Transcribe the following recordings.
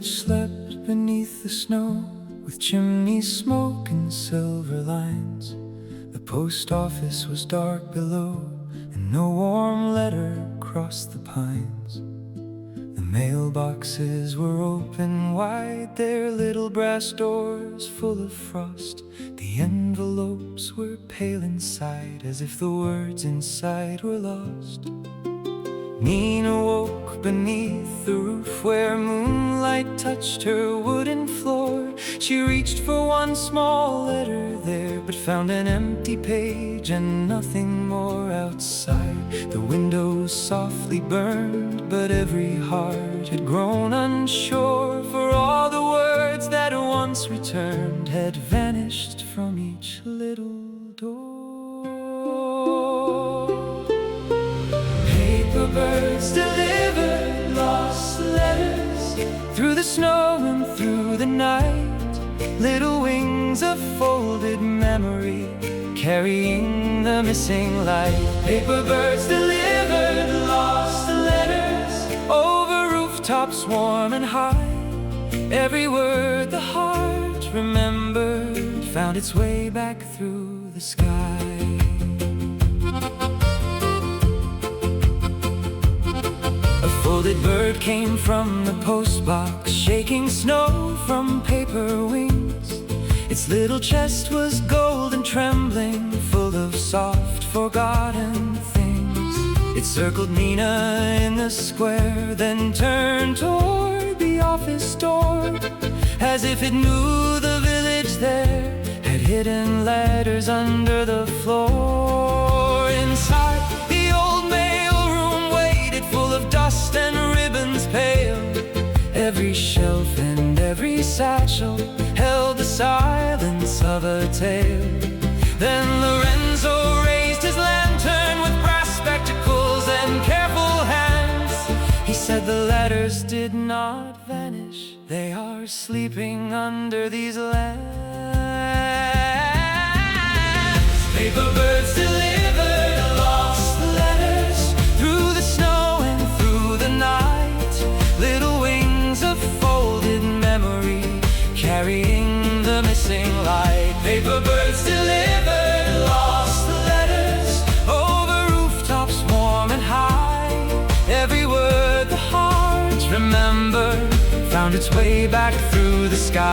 village slept beneath the snow, with chimney smoke and silver lines. The post office was dark below, and no warm letter crossed the pines. The mailboxes were open wide, their little brass doors full of frost. The envelopes were pale inside, as if the words inside were lost. Nina woke beneath the roof where moonlight touched her wooden floor. She reached for one small letter there, but found an empty page and nothing more outside. The windows softly burned, but every heart had grown unsure, for all the words that once returned had vanished from each little door. Paper birds delivered lost letters through the snow and through the night. Little wings of folded memory, carrying the missing light. Paper birds delivered lost letters over rooftops warm and high. Every word the heart remembered found its way back through the sky. A folded bird came from the postbox, shaking snow from paper wings. Its little chest was gold and trembling, full of soft, forgotten things. It circled Nina in the square, then turned toward the office door, as if it knew the village there had hidden letters under the floor. Inside, the old mailroom waited, full of dust and ribbons pale. Every shelf and every satchel held the silence of a tale. Then Lorenzo raised his lantern with brass spectacles and careful hands. He said the letters did not vanish, they are sleeping under these lamps. Paper birds delivered lost letters through the snow and through the night. Little wings of folded memory, carrying the missing light. Paper birds delivered lost letters over rooftops warm and high. Every word the heart remembered found its way back through the sky.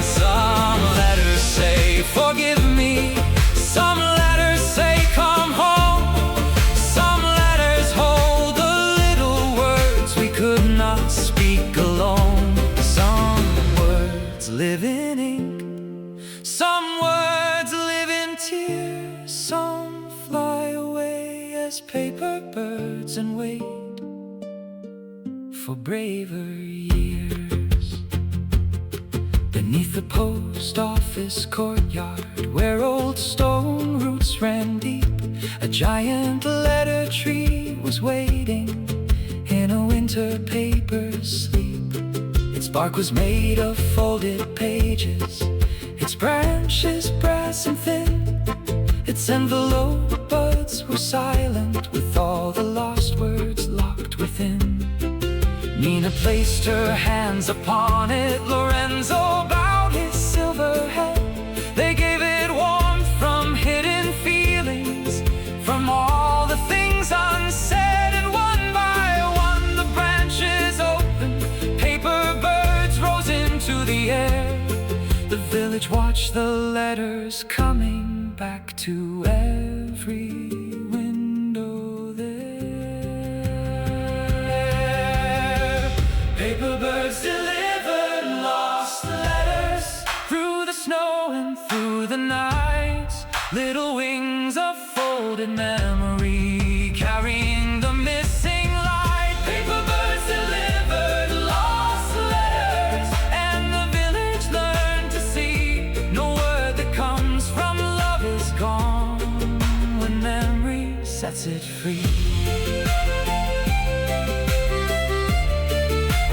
Some letters say, forgive me. Some letters say, come home. Some letters hold the little words we could not speak alone. Some words live in ink, some words live in tears. Some fly away as paper birds and wait for braver years. Beneath the post office courtyard, where old stone roots ran deep, a giant letter tree was waiting in a winter paper sleep. Its bark was made of folded pages, its branches brass and thin. Its envelope buds were silent, with all the lost words locked within. Nina placed her hands upon it, Lorenzo bowed his silver head. They gave it warmth from hidden feelings, from all the things unsaid. And one by one the branches opened, paper birds rose into the air. The village watched the letters coming back to every window there. Paper birds delivered lost letters through the snow and through the night. Little wings of folded memory, carrying the missing light. Paper birds delivered lost letters, and the village learned to see no word that comes from love is gone when memory sets it free.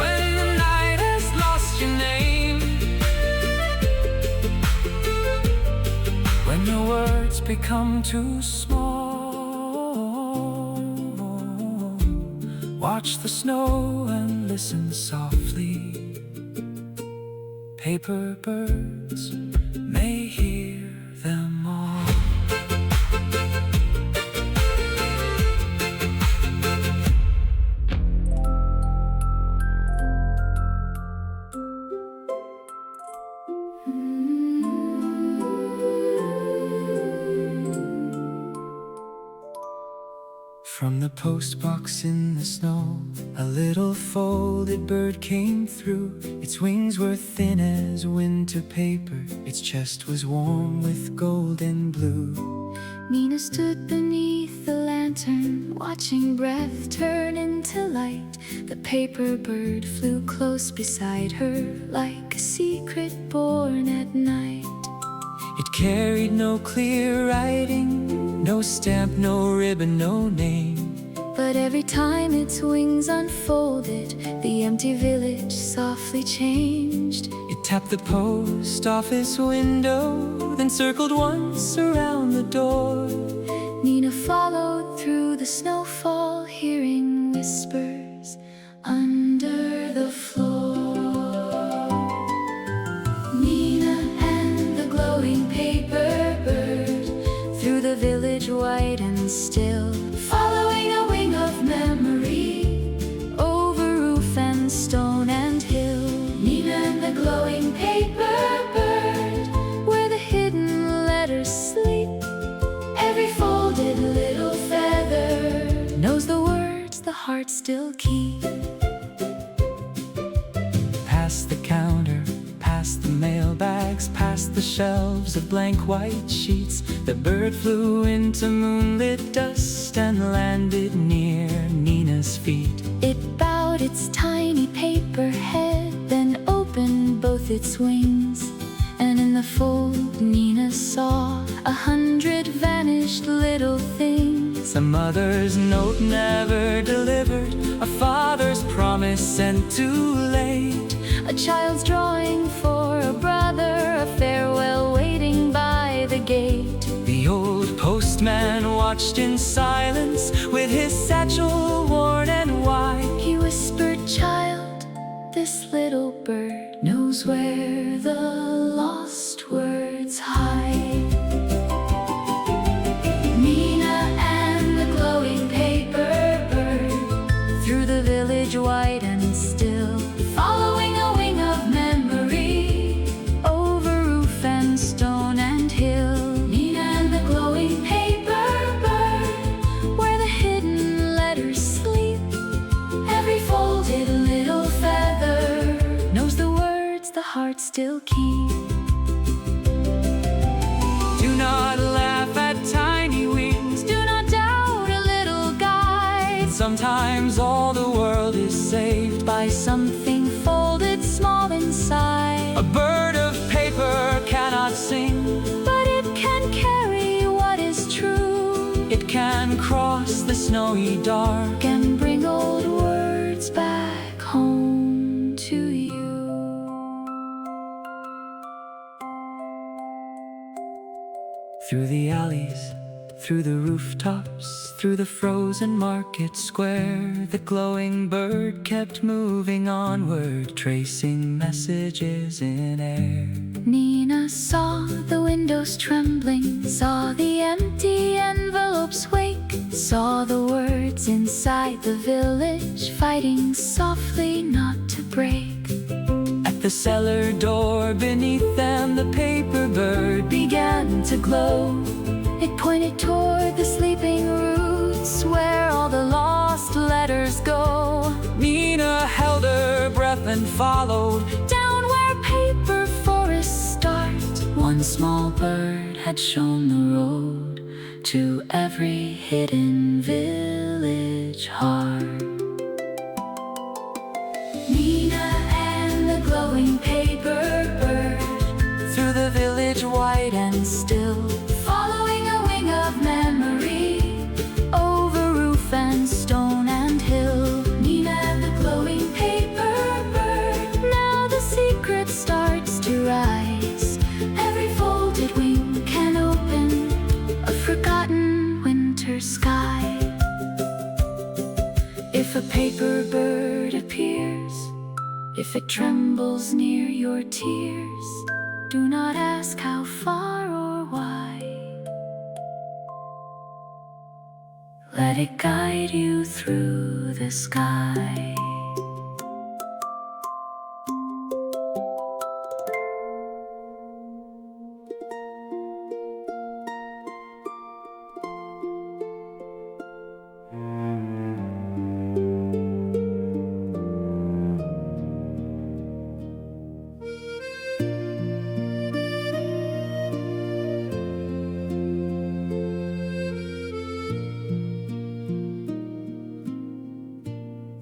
When the night has lost your name, when your words become too small, watch the snow and listen softly. Paper birds may hear them all. From the postbox in the snow, a little folded bird came through. Its wings were thin as winter paper, its chest was warm with golden blue. Nina stood beneath the lantern, watching breath turn into light. The paper bird flew close beside her, like a secret born at night. It carried no clear writing, no stamp, no ribbon, no name. But every time its wings unfolded, the empty village softly changed. It tapped the post office window, then circled once around the door. Nina followed through the snowfall, hearing whispers under the floor. Nina and the glowing paper bird, through the village white and still, following a wing of memory, over roof and stone and hill. Nina and the glowing paper bird, where the hidden letters sleep. Every folded little feather knows the words the heart still keep. Past the counter, past the mailbags, past the shelves of blank white sheets, the bird flew into moonlit dust and landed near Nina's feet. It bowed its tiny paper head, then opened both its wings. And in the fold Nina saw 100 vanished little things. A mother's note never delivered, a father's promise sent too late, a child's drawing for a brother, a farewell waiting by the gate. The old postman watched in silence, with his satchel worn and wide. He whispered, "Child, this little bird knows where the lost words hide." Nina and the glowing paper bird, through the village white and still, following a wing of memory, over roof and stone and hill. Nina and the glowing paper bird, where the hidden letters sleep. Every folded little feather knows the words the heart still keep. Do not laugh at tiny wings, Do not doubt a little guide. sometimes all the world is saved By something folded small inside. A bird of paper cannot sing, But it can carry what is true, it can cross the snowy dark. can bring old words back home to you. Through the alleys, through the rooftops, through the frozen market square, the glowing bird kept moving onward, tracing messages in air. Nina saw the windows trembling, saw the empty envelopes wake, saw the words inside the village fighting softly not to break. At the cellar door beneath them, the paper bird began to glow. It pointed toward the sleeping roots, where all the lost letters go. Nina held her breath and followed. Down where paper forests start, one small bird had shown the road to every hidden village heart. Nina and the glowing paper bird, Through the village white and still, following a wing of memory, over roof and stone and hill. Nina and the glowing paper bird, now the secret starts to rise. Every folded wing can open a forgotten winter sky. If If it trembles near your tears, do not ask how far or why. Let it guide you through the sky.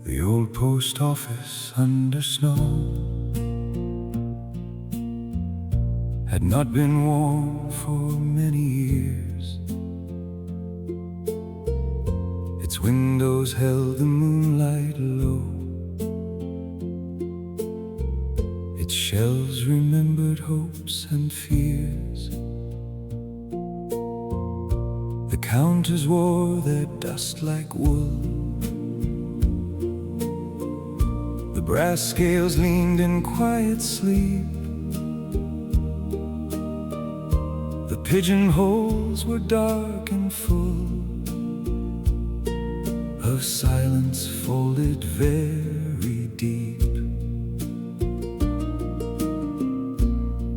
The old post office under snow had not been warm for many years. Its windows held the moonlight low. Its shelves remembered hopes and fears. The counters wore their dust like wool. The brass scales leaned in quiet sleep. The pigeonholes were dark and full of silence folded very deep.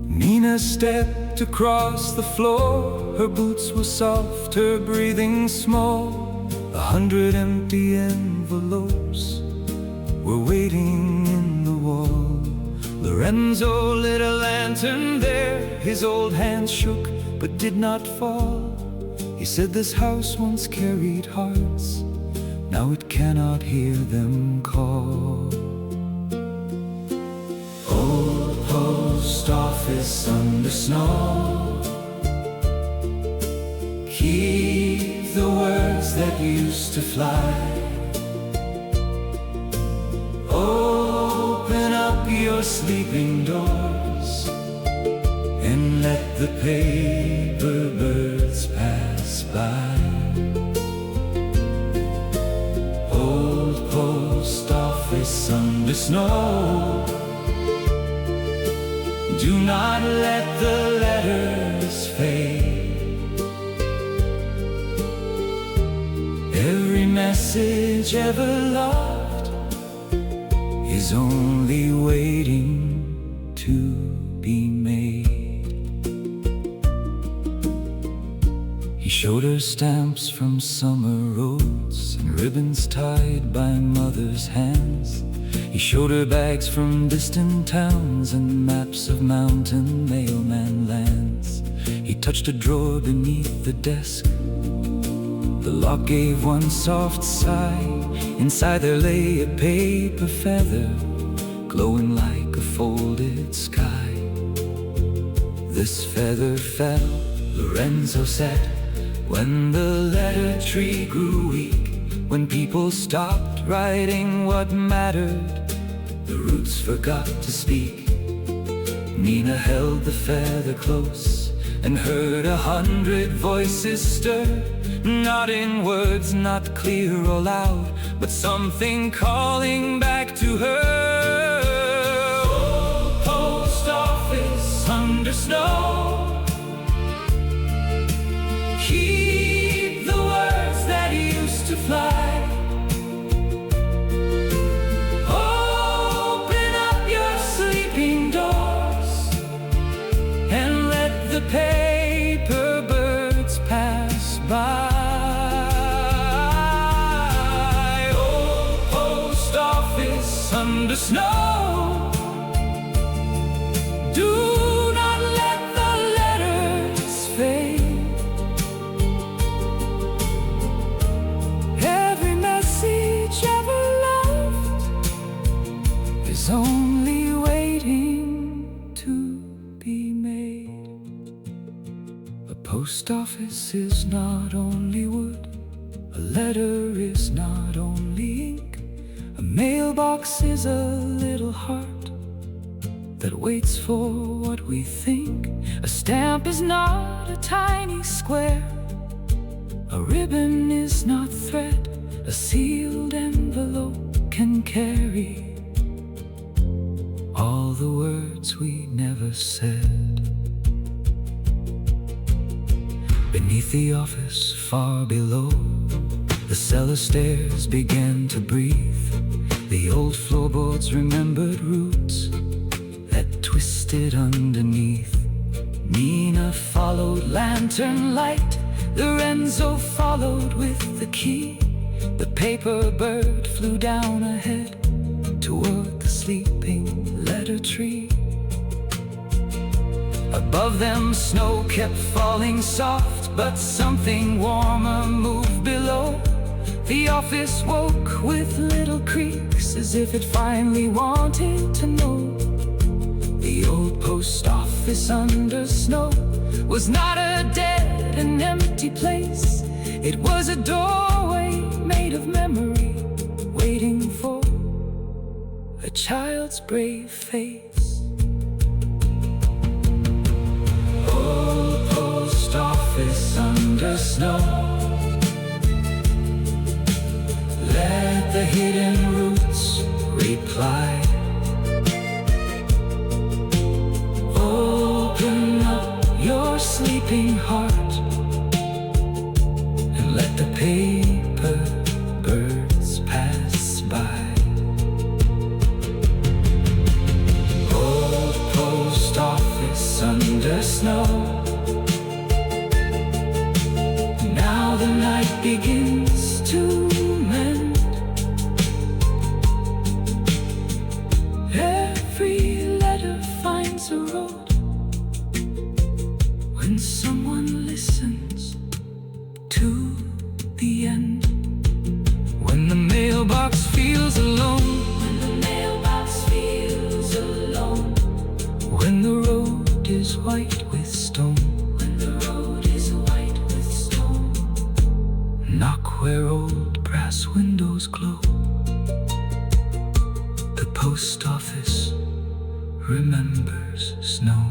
Nina stepped across the floor. Her boots were soft, her breathing small. 100 empty envelopes were waiting in the wall. Lorenzo lit a lantern there. His old hands shook but did not fall. He said this house once carried hearts, now it cannot hear them call. Old post office under snow, keep the words that used to fly. Open up your sleeping doors and let the paper birds pass by. Old post office under snow, do not let the letters fade. Every message ever loved is only waiting to be made. He showed her stamps from summer roads and ribbons tied by mother's hands. He showed her bags from distant towns and maps of mountain mailman lands. He touched a drawer beneath the desk. The lock gave one soft sigh. Inside there lay a paper feather, glowing like a folded sky. This feather fell, Lorenzo said, when the letter tree grew weak. When people stopped writing what mattered, the roots forgot to speak. Nina held the feather close and heard 100 voices stir, not in words, not clear or loud, but something calling back to her. Old post office under snow, keep the words that used to fly. Open up your sleeping doors and let the paper birds pass by. Old post office under snow, do not let the letters fade. Every message ever loved is only waiting to be made. A post office is not only wood, a letter is not only ink. A mailbox is a little heart that waits for what we think. A stamp is not a tiny square, a ribbon is not thread. A sealed envelope can carry the words we never said. Beneath the office, far below, the cellar stairs began to breathe. The old floorboards remembered roots that twisted underneath. Nina followed lantern light, Lorenzo followed with the key. The paper bird flew down ahead toward the sleeping letter tree. Above them snow kept falling soft, but something warmer moved below. The office woke with little creaks, as if it finally wanted to know. The old post office under snow was not a dead and empty place. It was a doorway made of memory, waiting for a child's brave face. Old post office under snow, let the hidden roots reply. Open up your sleeping heart and let the paper birds pass by. Old post office under snow, now the night begins to mend. Every letter finds a road when someone listens to the end. When the mailbox feels alone, when the mailbox feels alone, when the road is white with stone, when the road is white with stone, knock where old brass windows glow. The post office remembers snow.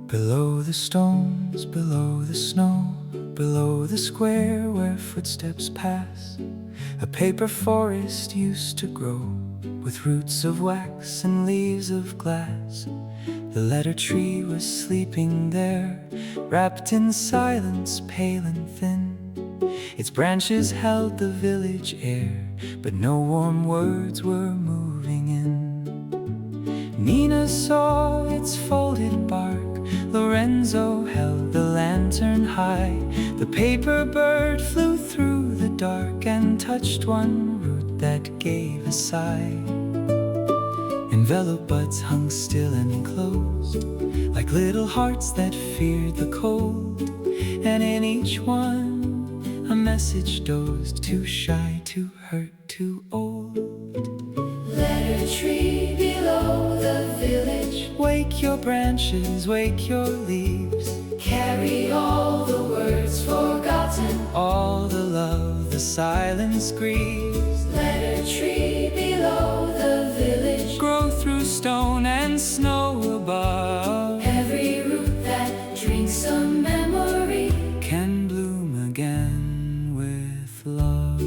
Below the stones, below the snow, below the square where footsteps pass, a paper forest used to grow, with roots of wax and leaves of glass. The letter tree was sleeping there, wrapped in silence, pale and thin. Its branches held the village air, but no warm words were moving in. Nina saw its folded bark, Lorenzo held the lantern high. The paper bird flew through the dark and touched one root that gave a sigh. Enveloped buds hung still and closed, like little hearts that feared the cold. And in each one a message dozed, too shy, too hurt, too old. Letter tree below the village, Wake your branches, wake your leaves, carry all the words forgotten, all the love the silence grieves. letter tree below the village, Grow through stone and snow above, every root that drinks a memory can bloom again with love.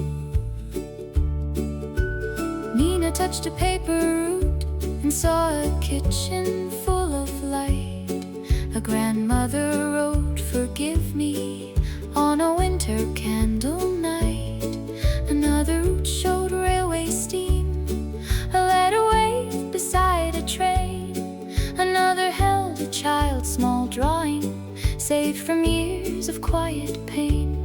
Nina touched a paper root and saw a kitchen full of light. A grandmother wrote, "Forgive me," on a winter candle night. Another root showed railway steam, a letter waved beside a train. Another held a child's small drawing, saved from years of quiet pain.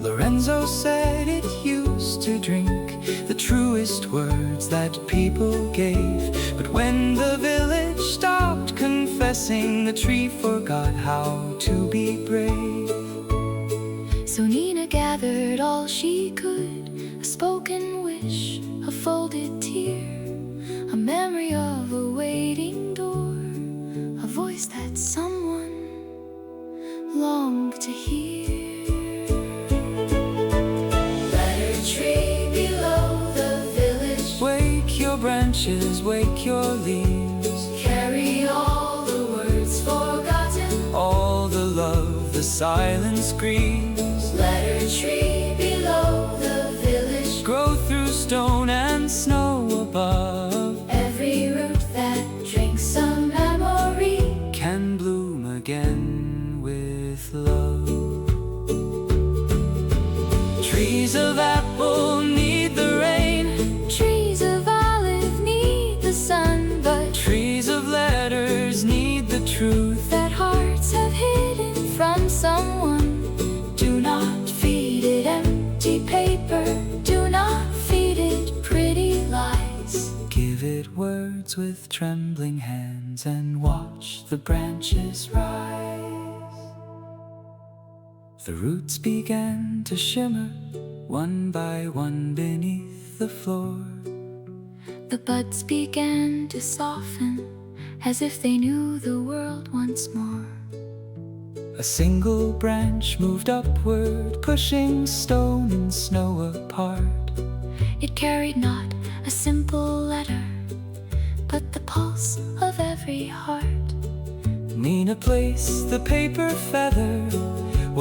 Lorenzo said it used to drink the truest words that people gave. But when the village stopped confessing, the tree forgot how to be brave. So Nina gathered all she could, a spoken wish, a folded tear, a memory of a waiting door, a voice that someone longed to hear. Letter tree below branches, wake your leaves. Carry all the words forgotten, All the love the silence grieves. letter tree below the village, Grow through stone and snow above. every root that drinks a memory. Can bloom again with love. Trees of apple need the rain. Trees of olive need the sun, but Trees of letters need the truth. that hearts have hidden from someone. Do not feed it empty paper, do not feed it pretty lies. Give it words with trembling hands and watch the branches rise. The roots began to shimmer one by one beneath the floor. The buds began to soften as if they knew the world once more. A single branch moved upward, pushing stone and snow apart. It carried not a simple letter, but the pulse of every heart. Nina placed the paper feather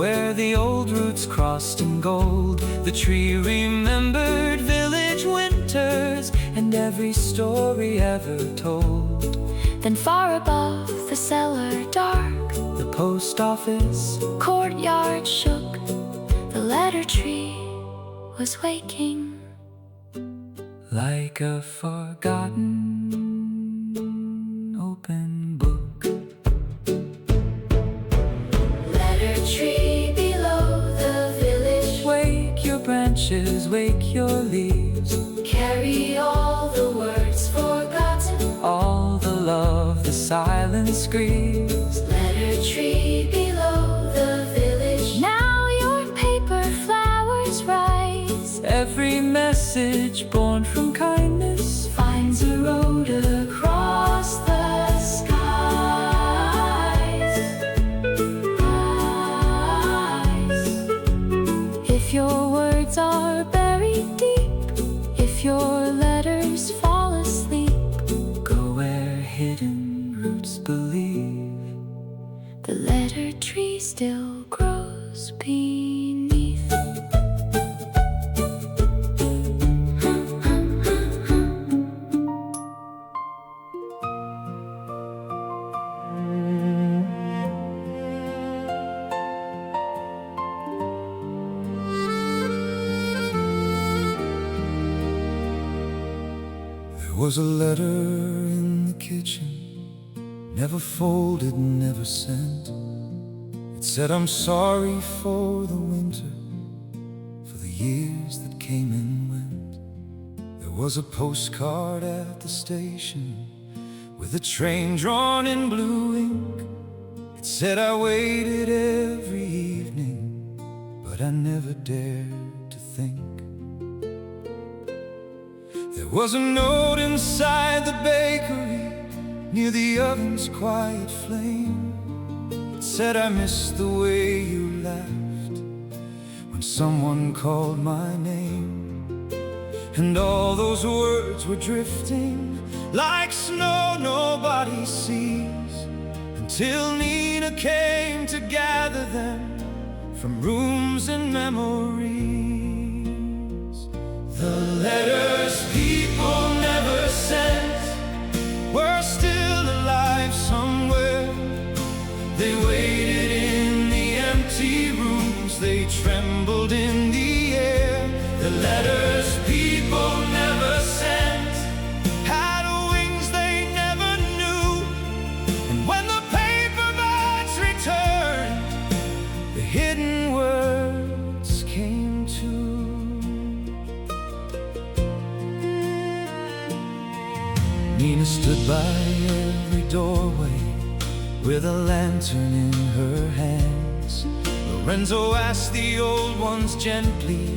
where the old roots crossed in gold. The tree remembered village winters and every story ever told. Then far above the cellar dark, The post office courtyard shook. The letter tree was waking. like a forgotten open book. Letter tree below the village, Wake your branches, wake your leaves. carry all the words forgotten. All the love the silence grieves. Letter tree below the village, now your paper flowers rise. Every message born from kindness Finds a road across the skies. If your words are buried deep, if your letters fall asleep, go where hidden roots believe. the letter tree still grows beneath. There was a letter in the kitchen, never folded, never sent. It said, I'm sorry for the winter, for the years that came and went. There was a postcard at the station with a train drawn in blue ink. It said, I waited every evening, but I never dared to think. There was a note inside the bakery near the oven's quiet flame. It said, I missed the way you laughed when someone called my name. And all those words were drifting like snow nobody sees, until Nina came to gather them from rooms and memories. The letters people never sent were still alive somewhere. They waited in the empty rooms, they trembled in the air. The letters people never sent had wings they never knew, and when the paperbacks returned, the hidden words came true. Nina stood by every doorway with a lantern in her hands. Lorenzo asked the old ones gently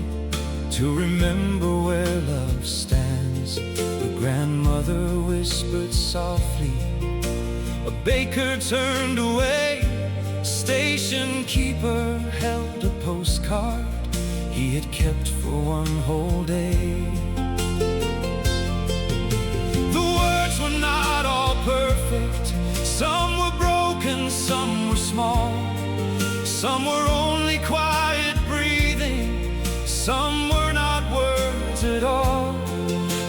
to remember where love stands. The grandmother whispered softly, a baker turned away. Station keeper held a postcard he had kept for one whole day. at all.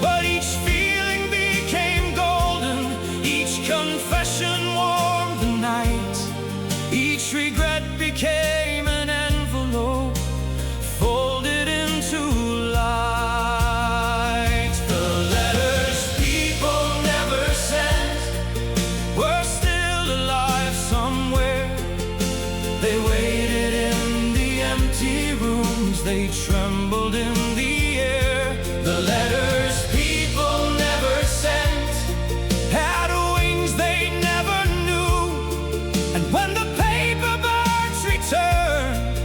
But each feeling became golden, each confession warmed the night, each regret became an envelope folded into light. The letters people never sent were still alive somewhere. They waited in the empty rooms, they trembled in the air. The letters people never sent had wings they never knew, and when the paper birds returned,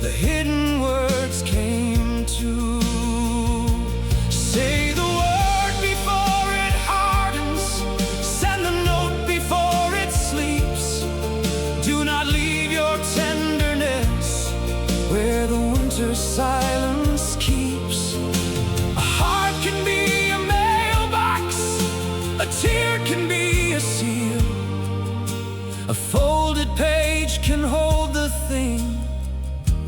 the hidden words came to say the word before it hardens, send the note before it sleeps. Do not leave your tenderness where the winter silence keeps. A heart can be a mailbox, a tear can be a seal, a folded page can hold the thing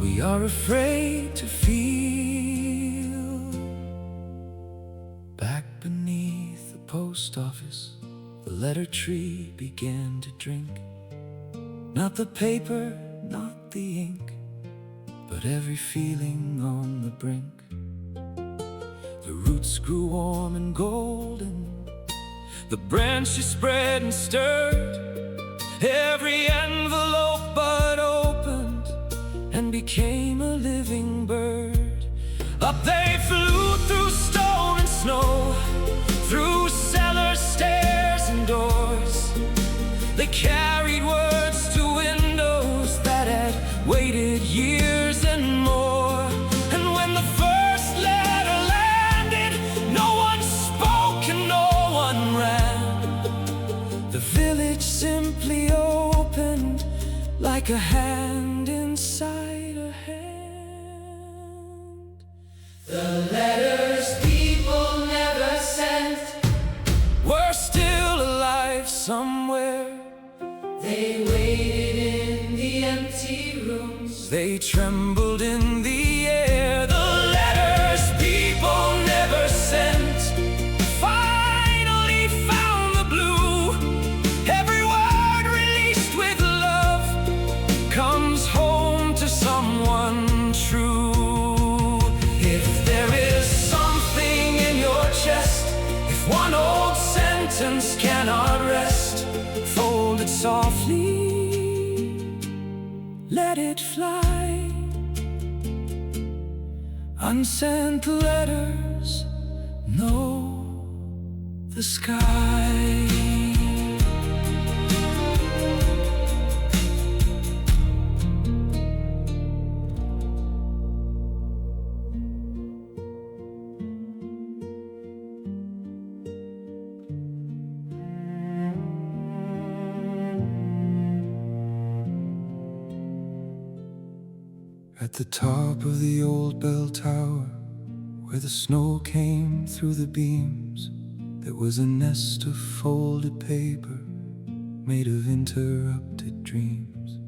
we are afraid to feel. Back beneath the post office, the letter tree began to drink. Not the paper, not the ink, but every feeling on the brink. The roots grew warm and golden, the branches spread and stirred. Every envelope but opened and became a living bird. Up they flew through stone and snow, through cellars, stairs and doors. They carried words to windows that had waited years and more. And when the first letter landed, no one spoke and no one ran. The village simply opened like a hand inside a hand. The letters people never sent were still alive somewhere. They waited in the empty rooms, they trembled in the air. The letters people never sent finally found the blue. Every word released with love comes home to someone true. If there is something in your chest, if one old sentence cannot rest, fold it softly, let it fly. Unsent letters know the sky. At the top of the old bell tower, where the snow came through the beams, there was a nest of folded paper made of interrupted dreams.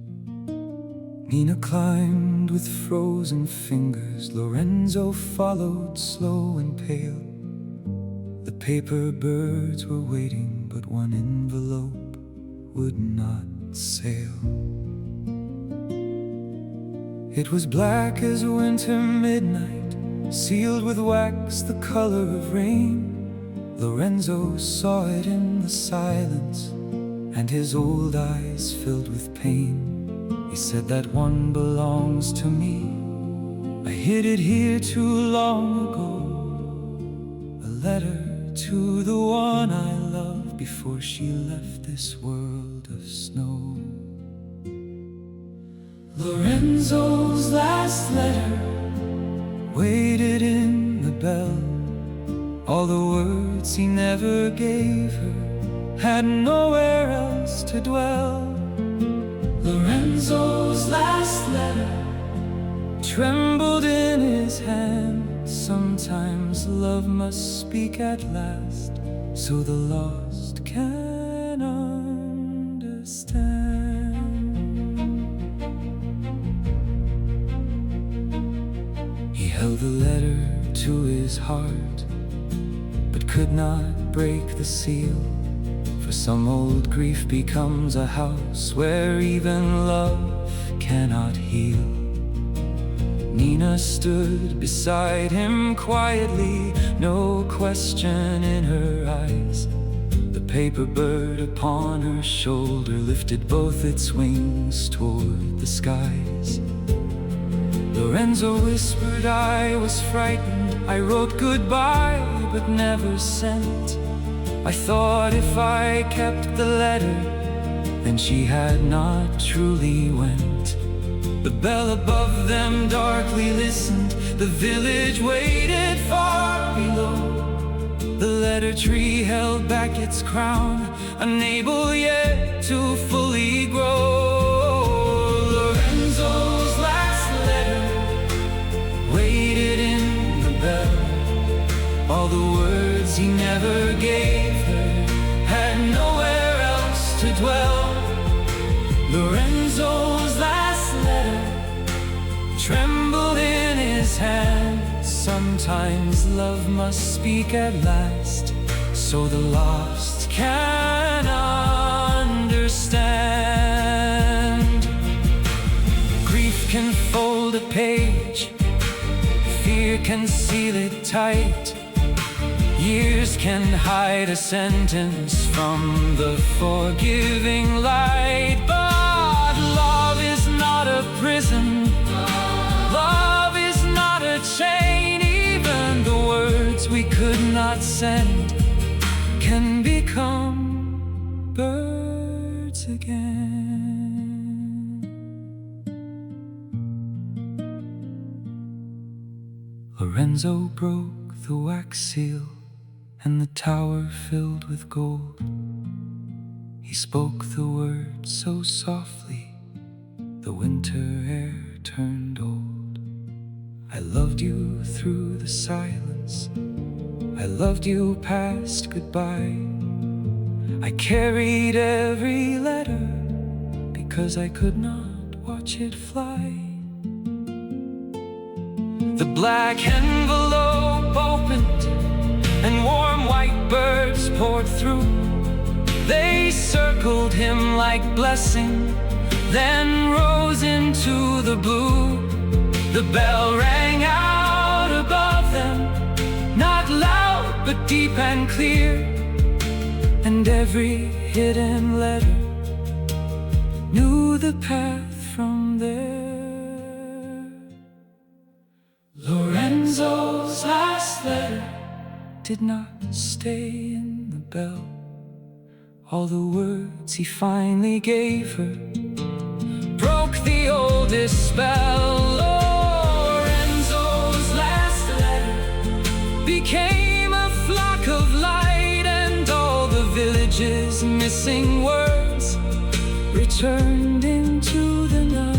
Nina climbed with frozen fingers, Lorenzo followed slow and pale. The paper birds were waiting, but one envelope would not sail. It was black as winter midnight, sealed with wax the color of rain. Lorenzo saw it in the silence, and his old eyes filled with pain. He said, that one belongs to me, I hid it here too long ago. A letter to the one I loved before she left this world of snow. Lorenzo's last letter waited in the bell. All the words he never gave her had nowhere else to dwell. Lorenzo's last letter trembled in his hand. Sometimes love must speak at last, so the lost can understand. He held the letter to his heart, but could not break the seal. For some old grief becomes a house where even love cannot heal. Nina stood beside him quietly, no question in her eyes. The paper bird upon her shoulder lifted both its wings toward the skies. Lorenzo whispered, I was frightened. I wrote goodbye but never sent. I thought if I kept the letter, then she had not truly went. The bell above them darkly listened. The village waited far below. The letter tree held back its crown, unable yet to fully grow. Lorenzo's last letter waited in the bell. All the words he never gave her had nowhere else to dwell. Lorenzo's last letter trembled in his hand. Sometimes love must speak at last, so the lost can understand. Grief can fold a page, fear can seal it tight. Years can hide a sentence from the forgiving light. But love is not a prison, love is not a chain. Even the words we could not send can become birds again. Lorenzo broke the wax seal, and the tower filled with gold. He spoke the words so softly, the winter air turned old. I loved you through the silence, I loved you past goodbye. I carried every letter because I could not watch it fly. The black envelope opened and warm white birds poured through. They circled him like blessing, then rose into the blue. The bell rang out above them, not loud but deep and clear. And every hidden letter knew the path from there. Lorenzo's last letter did not stay in the bell. All the words he finally gave her broke the oldest spell. Lorenzo's last letter became a flock of light, and all the village's missing words returned into the night.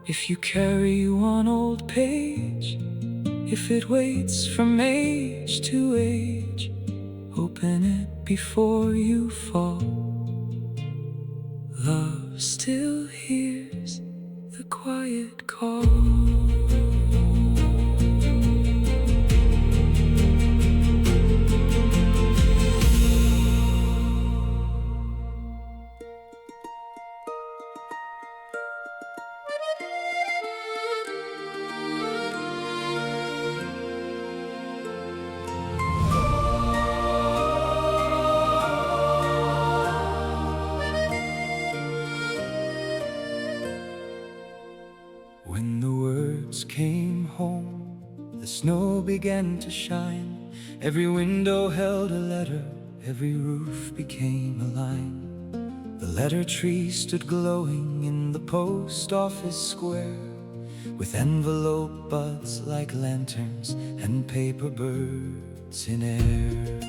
If you carry one old page, if it waits from age to age, open it before you fall. Love still hears the quiet call. When the words came home, the snow began to shine. Every window held a letter, every roof became a line. The letter tree stood glowing in the post office square, with envelope buds like lanterns and paper birds in air.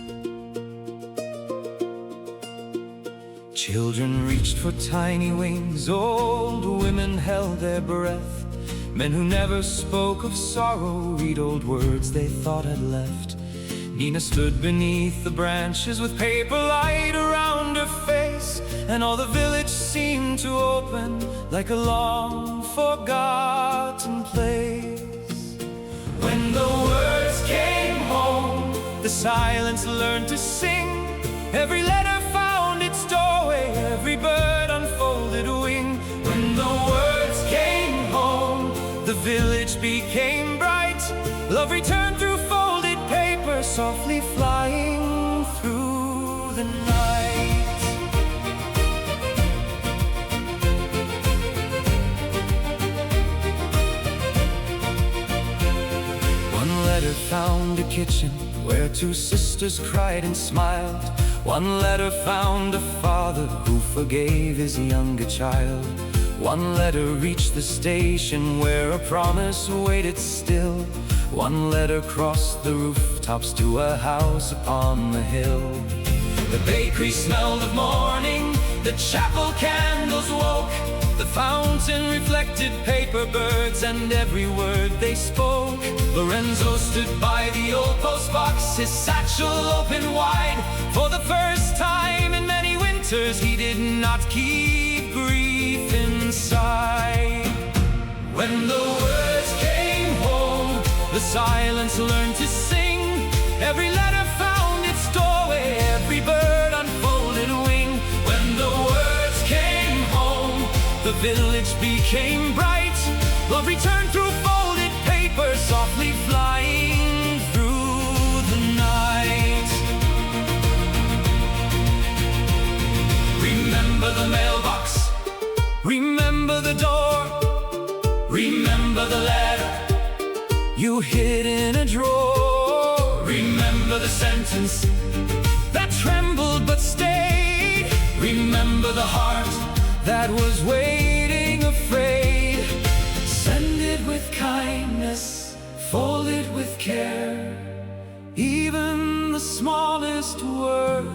Children reached for tiny wings, old women held their breath. Men who never spoke of sorrow read old words they thought had left. Nina stood beneath the branches with paper light around her face, and all the village seemed to open like a long forgotten place. silence learned to sing. Every letter found its doorway, every bird unfolded a wing. When the words came home, the village became bright. Love returned through folded paper, softly flying through the night. One letter found a kitchen where two sisters cried and smiled. One letter found a father who forgave his younger child. One letter reached the station where a promise waited still. One letter crossed the rooftops to a house upon the hill. The bakery smelled of morning, the chapel candles woke. The fountain reflected paper birds and every word they spoke. Lorenzo stood by the old postbox, his satchel open wide. For the first time in many winters, he did not keep grief inside. When the words came home, the silence learned to sing. Every letter found its doorway, every bird unfolded a wing. When the words came home, the village became bright. Love returned through folded paper, softly flying through the night. Remember the mailbox, remember the door, remember the letter you hid in a drawer. Remember the sentence that trembled but stayed. Remember the heart that was waiting afraid. Send it with kindness, fold it with care. Even the smallest word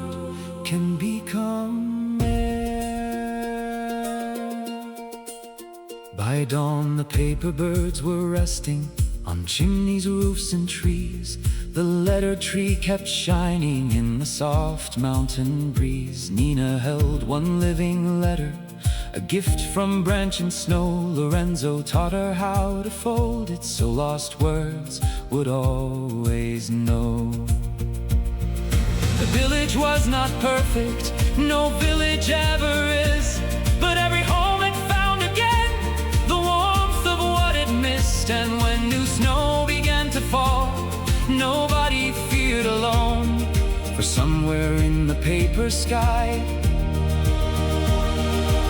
can become air. By dawn the paper birds were resting on chimneys, roofs, and trees. The letter tree kept shining in the soft mountain breeze. Nina held one living letter, a gift from branch and snow. Lorenzo taught her how to fold it so lost words would always know. The village was not perfect, no village ever is, but every home had found again the warmth of what it missed. And when new snow began to fall, nobody feared alone, for somewhere in the paper sky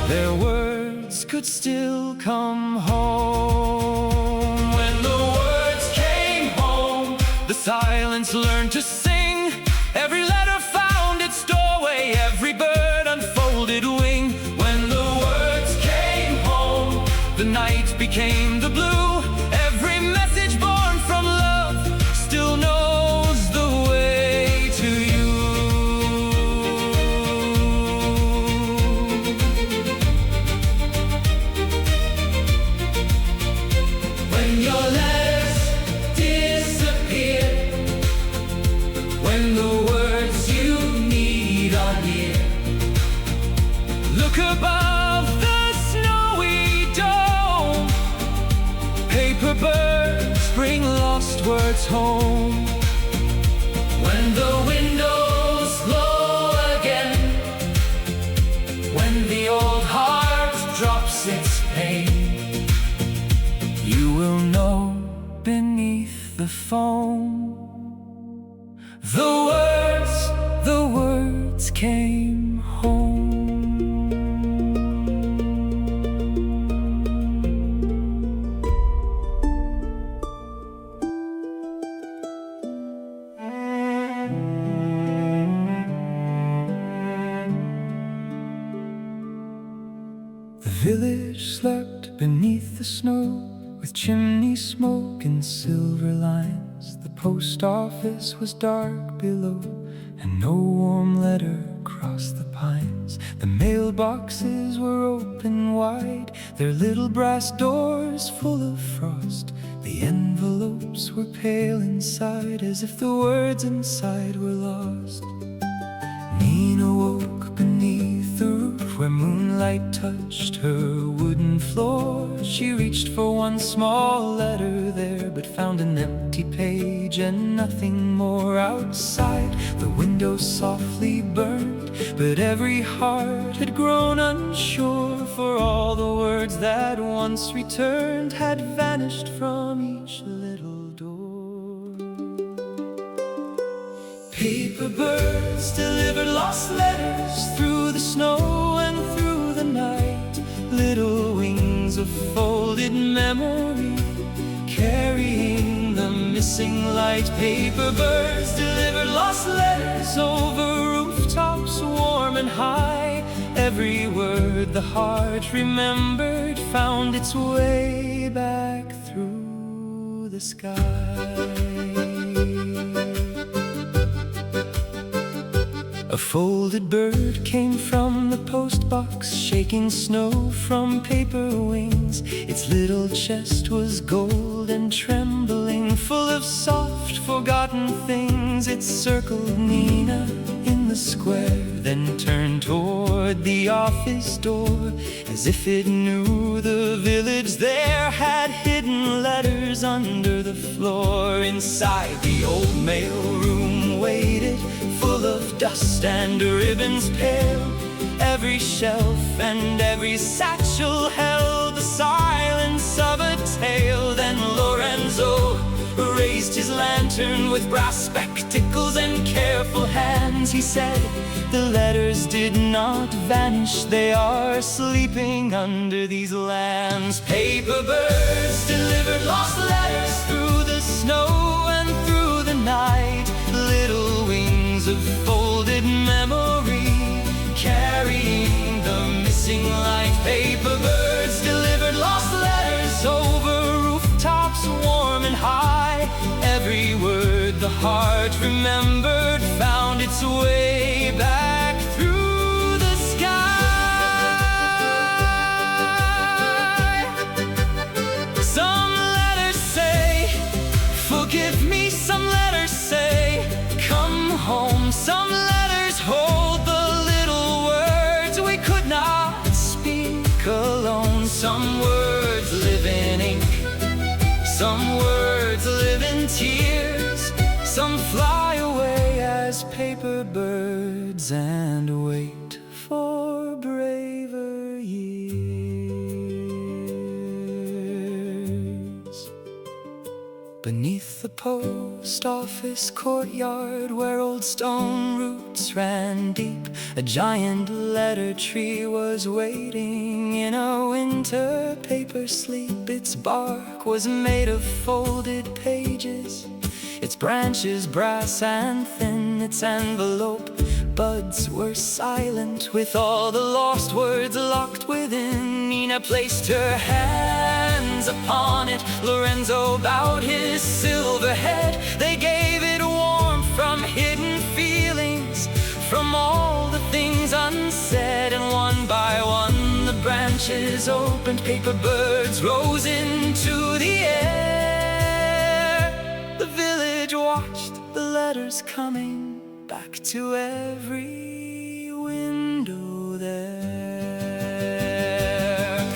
their words could still come home. When the words came home, the silence learned to sing. Every letter found its doorway, every bird unfolded a wing. When the words came home, the night became the blue. Every message born from love still knows the way to you. When your letters disappear, when the words you need are near, look above the snowy dome. Paper birds bring lost words home. When the windows glow again, when the old heart drops its pain, you will know beneath the foam the words came home. The village slept beneath the snow, with chimney smoke and silver lines. The post office was dark below, and no warm letter crossed the pines. The mailboxes were open wide, their little brass doors full of frost. The envelopes were pale inside, as if the words inside were lost. Nina woke beneath the roof where moonlight touched her wooden floor. She reached for one small letter there, but found an empty page and nothing more outside. The window softly burned, but every heart had grown unsure, for all the words that once returned had vanished from each little door. Paper birds delivered lost letters through the snow and through the night. Little wings of folded memory, carrying the missing light. Paper birds delivered lost letters over rooftops warm and high. Every word the heart remembered found its way back through the sky. A folded bird came from the post box, shaking snow from paper wings. Its little chest was gold and trembling, full of soft, forgotten things. It circled Nina in the square, then turned toward the office door, as if it knew the village there had hidden letters under the floor. Inside the old mail room waited, full of dust and ribbons pale. Every shelf and every satchel held the silence of a tale. Then Lorenzo raised his lantern with brass spectacles and careful hands. He said, "The letters did not vanish, they are sleeping under these lands." Paper birds delivered lost letters through the snow and through the night. Little wings of folded memory, carrying the missing light. Paper birds delivered lost letters over rooftops warm and high. Every word the heart remembered found its way back through the sky. Some letters say, "Forgive me." Some letters say, "Come home." Some letters hold the little words we could not speak alone. Some words live in ink, some words live in tears. Some fly away as paper birds and wait for braver years. Beneath the post office courtyard, where old stone roots ran deep, a giant letter tree was waiting in a winter paper sleep. Its bark was made of folded pages, its branches brass and thin. Its envelope buds were silent, with all the lost words locked within. Nina placed her hands upon it, Lorenzo bowed his silver head. They gave it warmth from hidden feelings, from all the things unsaid. And one by one the branches opened, paper birds rose into the air. The village watched the letters coming back to every window there.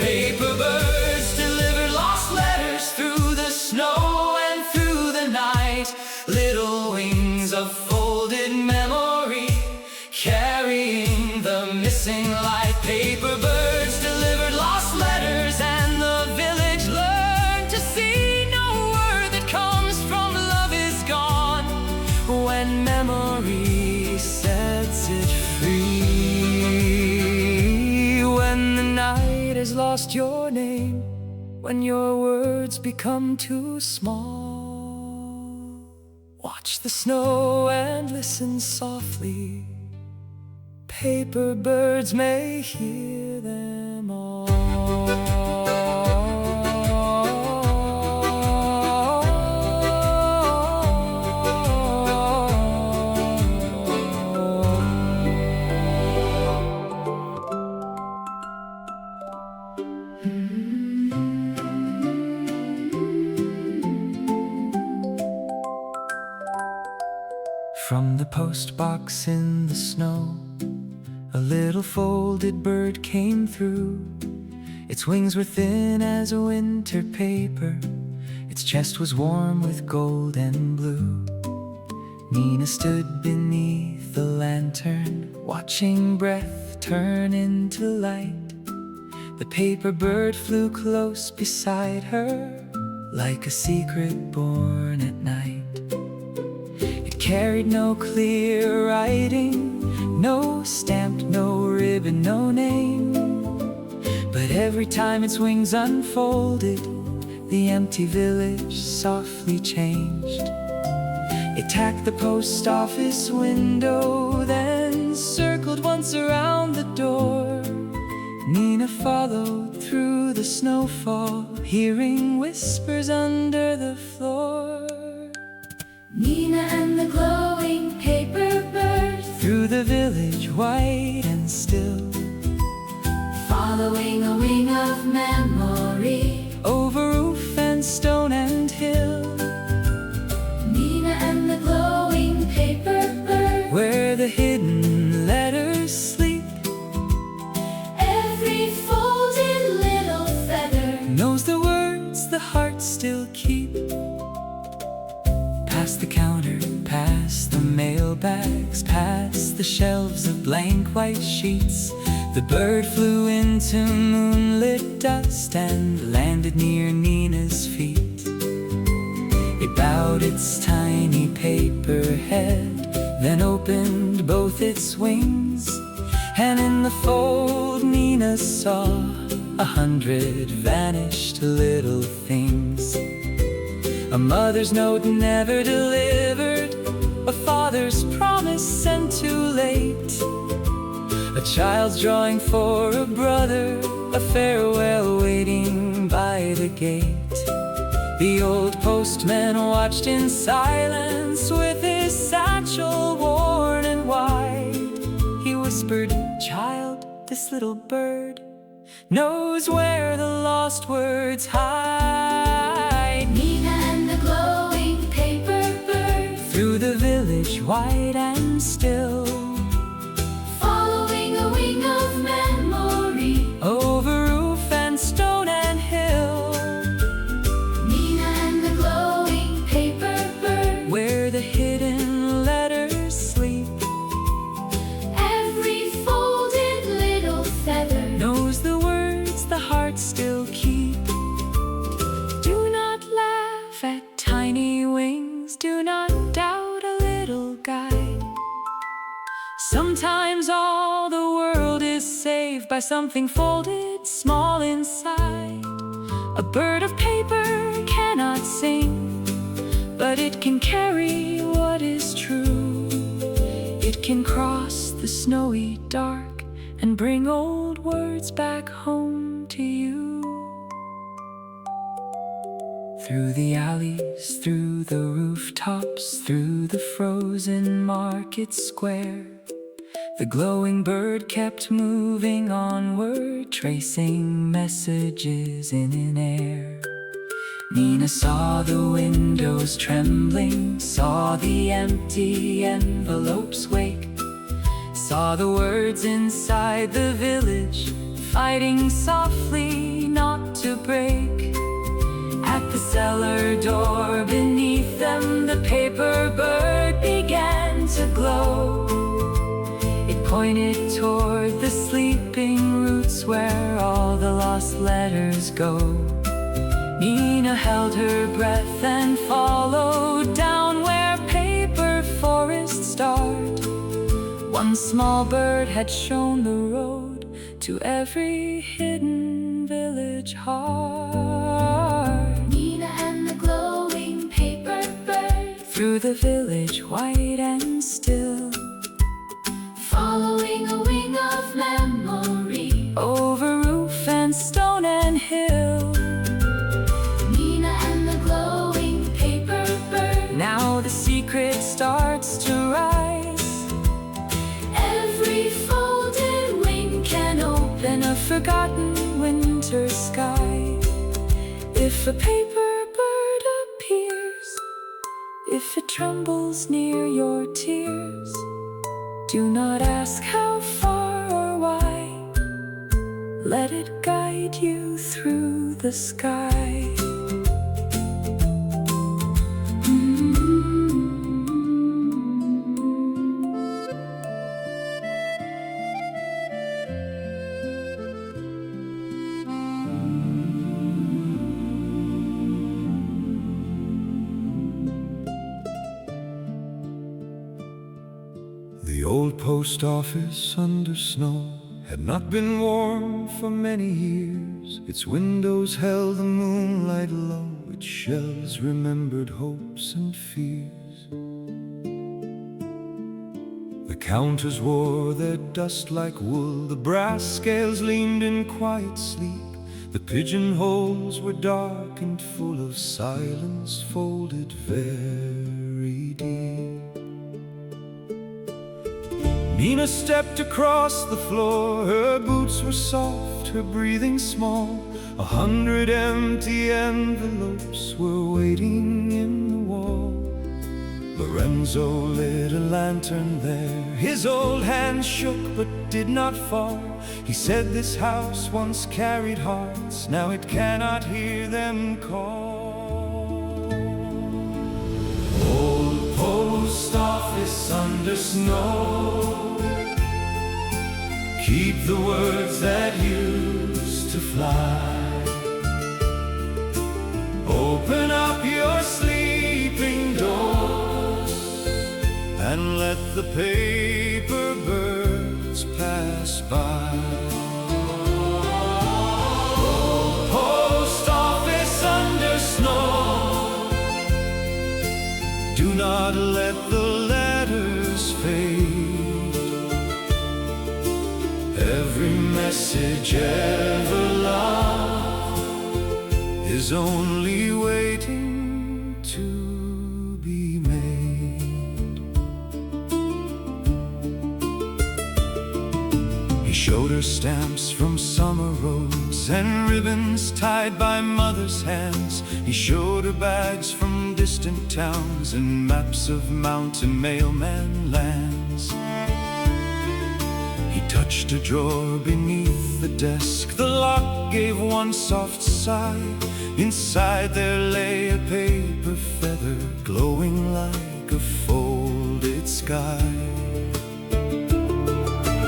Paper birds delivered lost letters through the snow and through the night. Little wings of folded memory, carrying the missing light. Paper birds delivered lost letters, and the village learned to see no word that comes from love is gone when memory sets it free. When the night has lost your name, when your words become too small, watch the snow and listen softly. Paper birds may hear them all. From the post box in the snow, a little folded bird came through. Its wings were thin as a winter paper, Its chest was warm with gold and blue. Nina stood beneath the lantern, watching breath turn into light. The paper bird flew close beside her, like a secret born at night. It carried no clear writing, no stamp, no ribbon, no name. But every time its wings unfolded, the empty village softly changed. It tacked the post office window, then circled once around the door. Nina followed through the snowfall, hearing whispers under the floor. Nina and the glowing paper bird, Through the village white and still, following a wing of memory. over roof and stone and hill, Nina and the glowing paper bird, where the hidden letters sleep. every folded little feather Knows the words the heart still keep. Past the counter, past the mailbags, past the shelves of blank white sheets, the bird flew into moonlit dust and landed near Nina's feet. It bowed its tiny paper head, then opened both its wings, and in the fold Nina saw 100 vanished little things. A mother's note never delivered, a father's promise sent too late, a child's drawing for a brother, a farewell waiting by the gate. The old postman watched in silence, with his satchel worn and wide. He whispered, "Child, this little bird knows where the lost words hide." Nina and the glowing paper bird, Through the village white and still, following a wing of memory. over roof and stone and hill, Nina and the glowing paper bird, where the hidden letters sleep. every folded little feather Knows the words the heart still keep. Do not laugh at tiny wings, do not doubt a little guide. Sometimes all the world is saved by something folded small inside. A bird of paper cannot sing, but it can carry what is true. It can cross the snowy dark and bring old words back home to you. Through the alleys, through the rooftops, through the frozen market square, the glowing bird kept moving onward, tracing messages in air. Nina saw the windows trembling, saw the empty envelopes wake, saw the words inside the village, fighting softly not to break. At the cellar door beneath them, the paper bird began to glow. It pointed toward the sleeping roots where all the lost letters go. Nina held her breath and followed down where paper forests start. One small bird had shown the road to every hidden village heart. Nina and the glowing paper bird, Through the village white and still, following a wing of memory. over roof and stone and hill, Nina and the glowing paper bird, now the secret starts to rise. every folded wing can open A forgotten winter sky. If a paper bird appears, if it trembles near your tears, do not ask how far or why. Let it guide you through the sky. The old post office under snow had not been warm for many years. Its windows held the moonlight low, its shelves remembered hopes and fears. The counters wore their dust like wool, the brass scales leaned in quiet sleep. The pigeonholes were dark and full of silence folded very deep. Nina stepped across the floor, her boots were soft, her breathing small. 100 empty envelopes were waiting in the wall. Lorenzo lit a lantern there, his old hands shook but did not fall. He said this house once carried hearts, now it cannot hear them call. Old post office under snow, keep the words that used to fly. Open up your sleeping doors and let the paper birds pass by. Old post office under snow, do not let the letters fade. Every message ever loved is only waiting to be made. He showed her stamps from summer roads and ribbons tied by mother's hands. He showed her bags from distant towns and maps of mountain mailman lands. He touched a drawer beneath the desk. The lock gave one soft sigh. Inside there lay a paper feather glowing like a folded sky.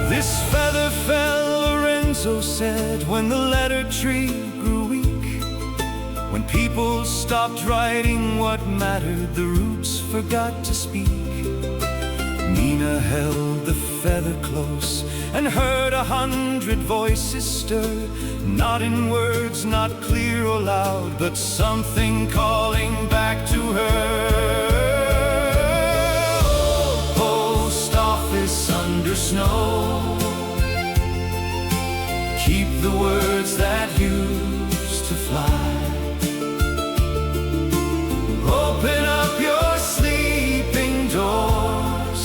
This feather fell, Lorenzo said, when the letter tree grew weak. When people stopped writing what mattered, the roots forgot to speak. Nina held the feather close and heard 100 voices stir, not in words, not clear or loud, but something calling back to her. Old post office under snow, keep the words that used to fly. Open up your sleeping doors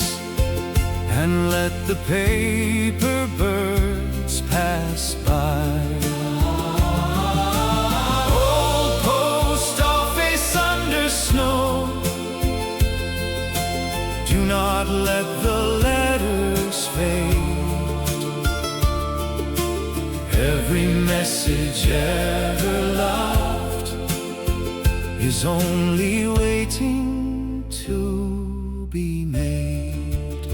and let the paper birds pass by. Old post office under snow, do not let the letters fade. Every message ever loved is only waiting to be made.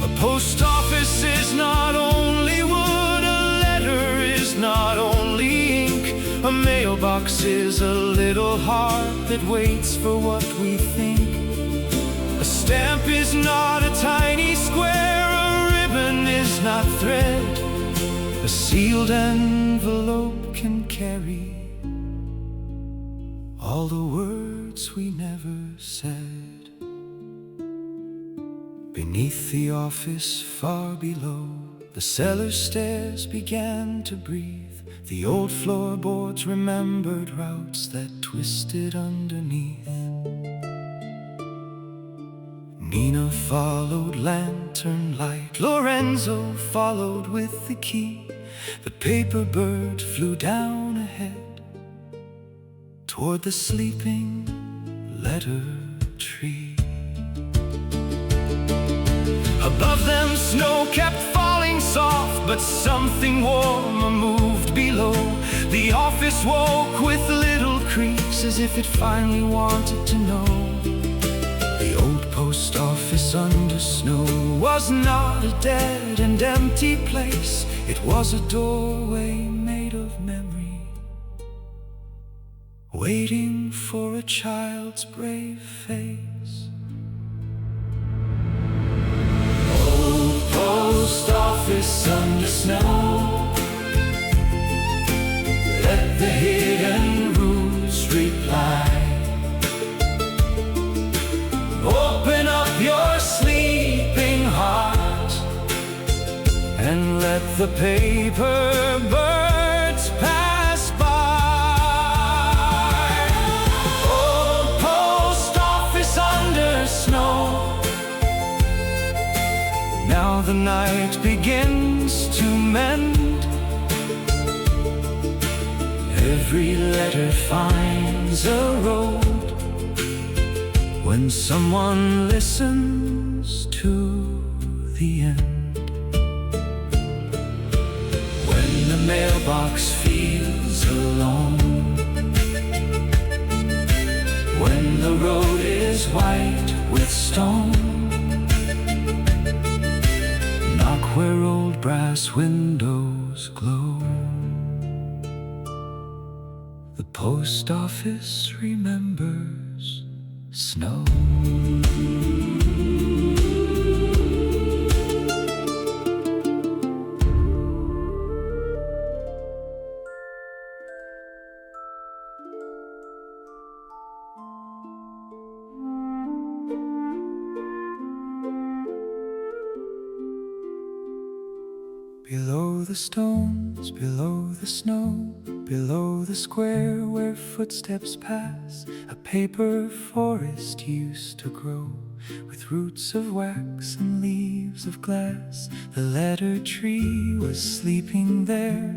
A post office is not only wood, a letter is not only ink. A mailbox is a little heart that waits for what we think. A stamp is not a tiny square, a ribbon is not thread. A sealed envelope can carry all the words we never said. Beneath the office far below, the cellar stairs began to breathe. The old floorboards remembered routes that twisted underneath. Nina followed lantern light, Lorenzo followed with the key. The paper bird flew down ahead toward the sleeping letter tree. Above them snow kept falling soft, but something warmer moved below. The office woke with little creaks as if it finally wanted to know. The old post office under snow was not a dead and empty place. It was a doorway made of memory, waiting for a child's brave face. post office under snow. Let the hidden roots reply. Open up your sleeping heart and let the paper birds pass by. Oh, post office under snow. Now the night begins to mend. Every letter finds a road when someone listens to the end. When the mailbox feels alone, when the road is white with stone, knock where old brass windows glow. The post office remembers snow. Below the stones, below the snow, below the square where footsteps pass, a paper forest used to grow, with roots of wax and leaves of glass. The letter tree was sleeping there,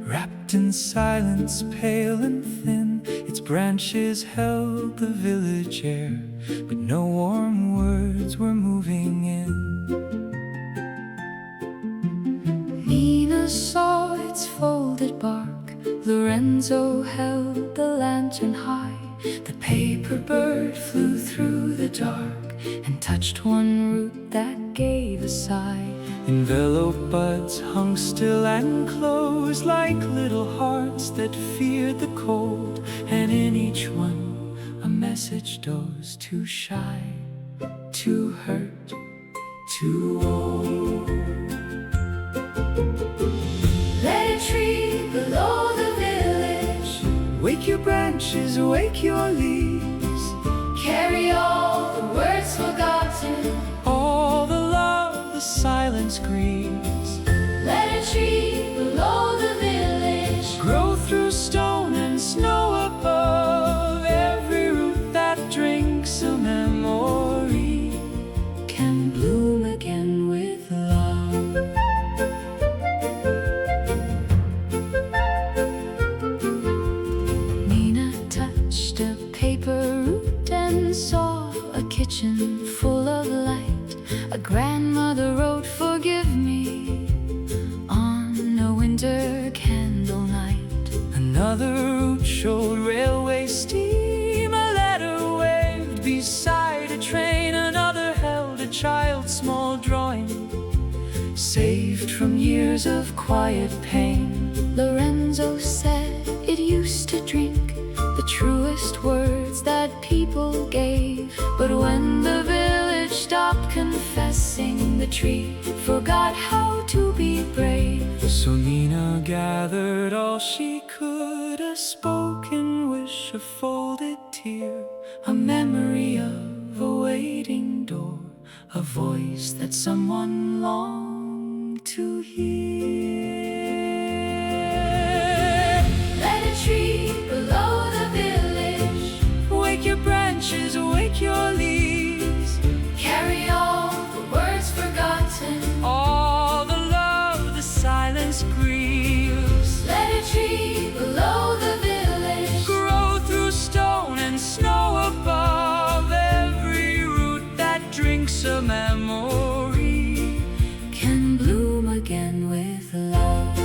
wrapped in silence, pale and thin. Its branches held the village air, but no warm words were moving in. Nina saw its folded bark. Lorenzo held the lantern high. The paper bird flew through the dark and touched one root that gave a sigh. Envelope buds hung still and closed like little hearts that feared the cold, and in each one a message dozed, too shy, too hurt, too old. Let a tree below the village wake your branches, wake your leaves. Carry all the words forgotten, all the love the silence grieves. Let a tree below the village grow through stone and snow above. Every root that drinks a memory can bloom again with love. Saw a kitchen full of light. A grandmother wrote, "Forgive me," on a winter candle night. Another route showed railway steam. A letter waved beside a train. Another held a child's small drawing, saved from years of quiet pain. Lorenzo said it used to drink the truest words that people gave. But when the village stopped confessing, the tree forgot how to be brave. So Nina gathered all she could, a spoken wish, a folded tear, a memory of a waiting door, a voice that someone longed to hear. Let a tree below the village wake your branches, wake your leaves. Carry all the words forgotten, all the love the silence grieves. Let a tree below the village grow through stone and snow above. Every root that drinks a memory can bloom again with love.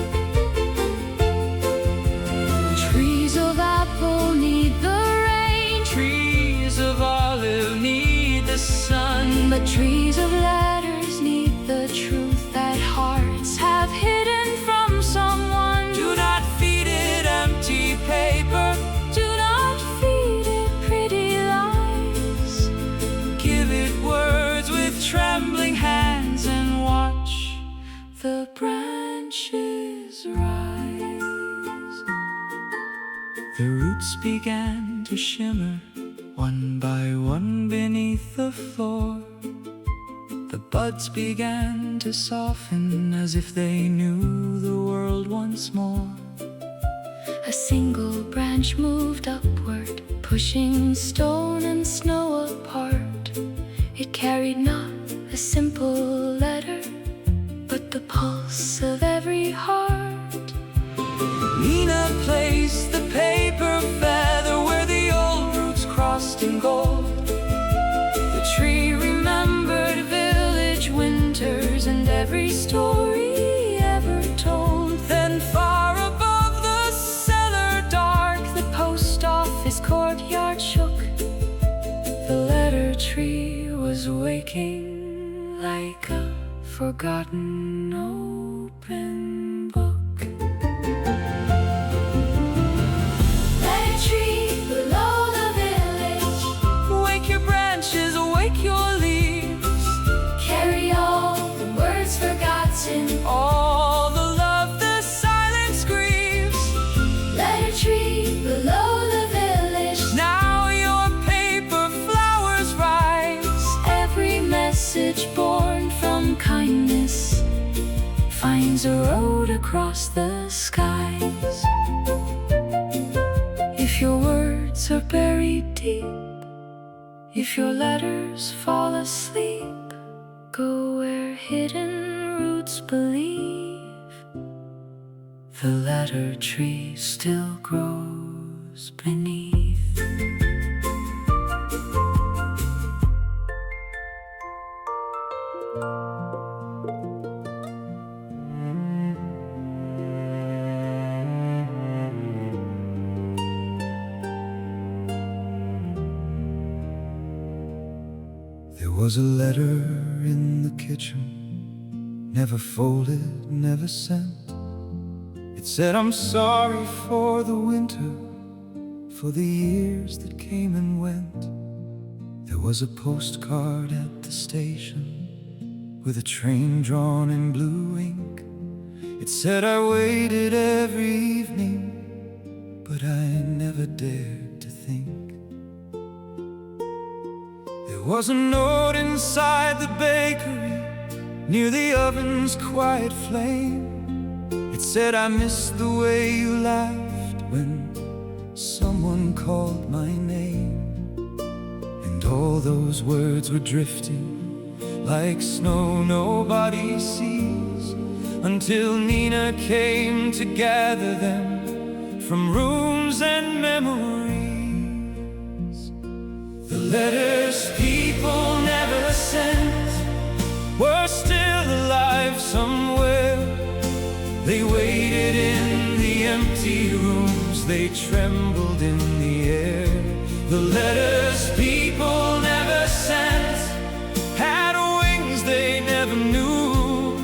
Trees of apple need the rain, trees of olive need the sun, but trees of letters need the truth that hearts have hidden from someone. Do not feed it empty paper, do not feed it pretty lies. Give it words with trembling hands and watch began to shimmer, one by one beneath the floor. The buds began to soften as if they knew the world once more. A single branch moved upward, pushing stone and snow apart. It carried not a simple letter, but the pulse of every heart. Nina placed the paper feather where the old roots crossed in gold. The tree remembered village winters and every story ever told. Then far above the cellar dark, the post office courtyard shook. The letter tree was waking like a forgotten open book. Letter tree below the village, Wake your branches, awake your leaves. carry all the words forgotten. All the love the silence grieves. Letter tree below the village, Now your paper flowers rise. every message born from kindness finds a road across the skies. If your words are buried deep, if your letters fall asleep, go where hidden roots believe the letter tree still grows beneath. There was a letter in the kitchen, never folded, never sent. It said, I'm sorry for the winter, for the years that came and went. There was a postcard at the station with a train drawn in blue ink. It said, I waited every evening, but I never dared to think. There was a note inside the bakery, near the oven's quiet flame. It said, I missed the way you laughed when someone called my name. And all those words were drifting like snow nobody sees, until Nina came to gather them from rooms and memories. The letters people never sent were still alive somewhere. They waited in the empty rooms, they trembled in the air. The letters people never sent had wings they never knew.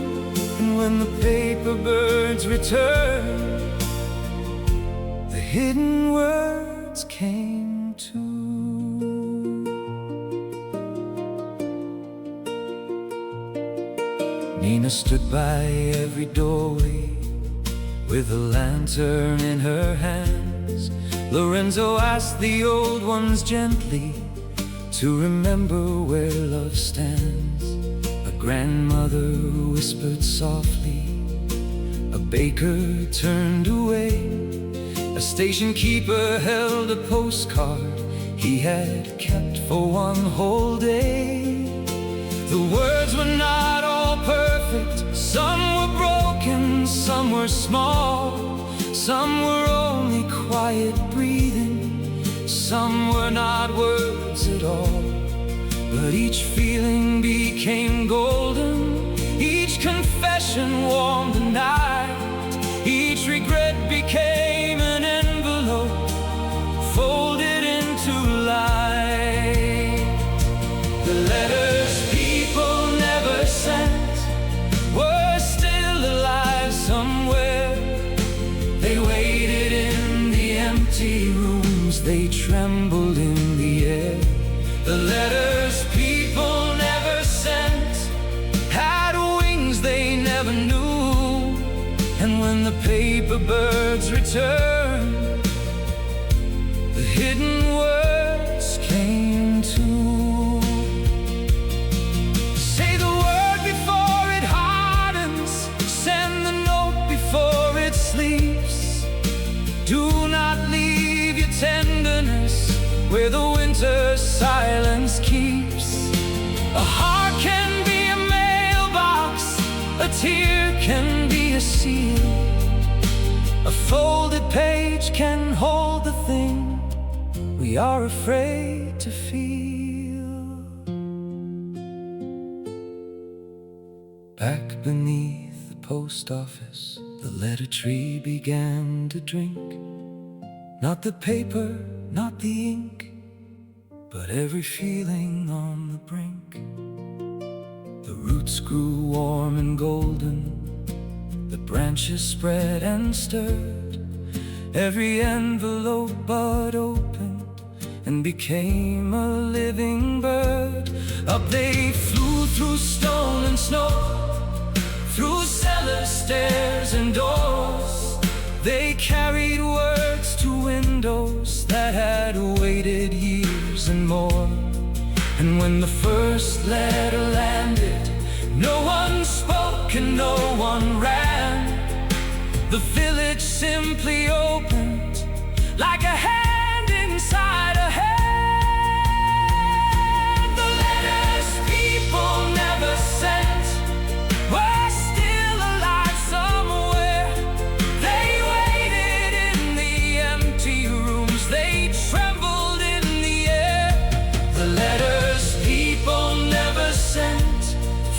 And when the paper birds returned, the hidden words came too. Nina stood by every doorway with a lantern in her hands. Lorenzo asked the old ones gently to remember where love stands. A grandmother whispered softly, a baker turned away. A station keeper held a postcard he had kept for one whole day. The words were not all perfect, some were broken, some were small, some were only quiet breathing, some were not words at all. But each feeling became golden, each confession warmed the night, each regret became an envelope folded into light. The letters people never sent were still alive somewhere. They waited in the empty rooms, they trembled in the air. The letters people never sent had wings they never knew. And when the paper birds returned, the winter silence keeps. A heart can be a mailbox, a tear can be a seal. A folded page can hold the thing we are afraid to feel. Back beneath the post office, the letter tree began to drink. Not the paper, not the ink, but every feeling on the brink. The roots grew warm and golden, the branches spread and stirred. Every envelope bud opened and became a living bird. Up they flew through stone and snow, through cellar stairs and doors. They carried words to windows that had waited years and more. And when the first letter landed, no one spoke and no one ran. The village simply opened like a hand inside a hand. The letters people never sent were still alive somewhere. They waited in the empty rooms, they trembled in the air. The letters people never sent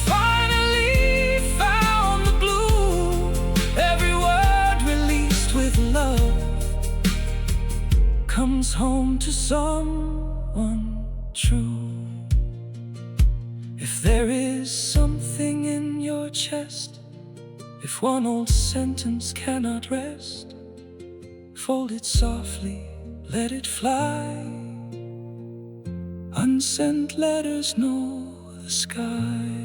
finally found the blue. Every word released with love comes home to someone true. If there is something in your chest, if one old sentence cannot rest, fold it softly, let it fly. Unsent letters know the sky.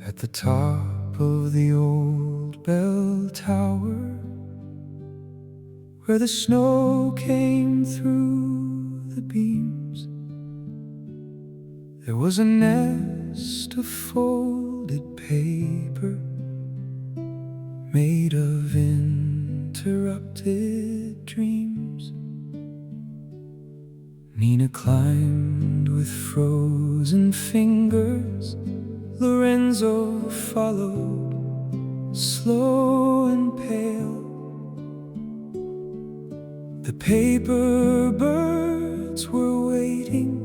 At the top of the old bell tower, where the snow came through the beams, there was a nest of folded paper made of interrupted dreams. Nina climbed with frozen fingers, Lorenzo followed, slow and pale. The paper birds were waiting,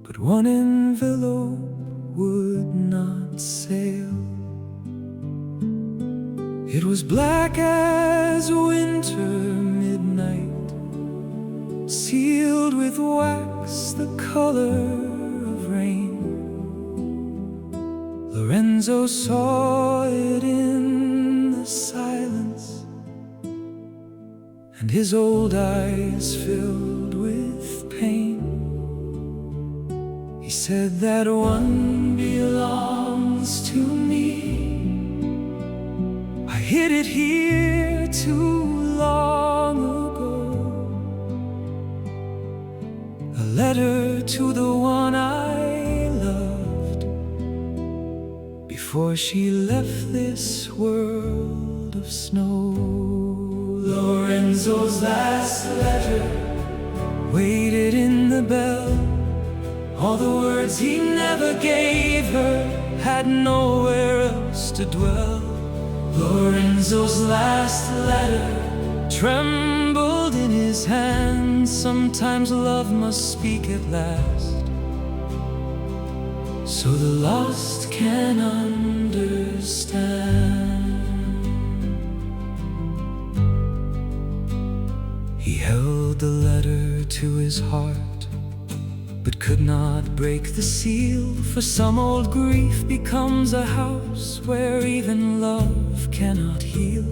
but one envelope would not sail. It was black as winter midnight, sealed with wax the color of rain. Lorenzo saw it in the silence, and his old eyes filled with pain. He said, that one belongs to me. I hid it here too long ago. A letter to the one I loved before she left this world of snow. Lorenzo's last letter waited in the bell. All the words he never gave her had nowhere else to dwell. Lorenzo's last letter trembled in his hand. Sometimes love must speak at last, so the lost can understand. He held the letter to his heart, but could not break the seal. For some old grief becomes a house where even love cannot heal.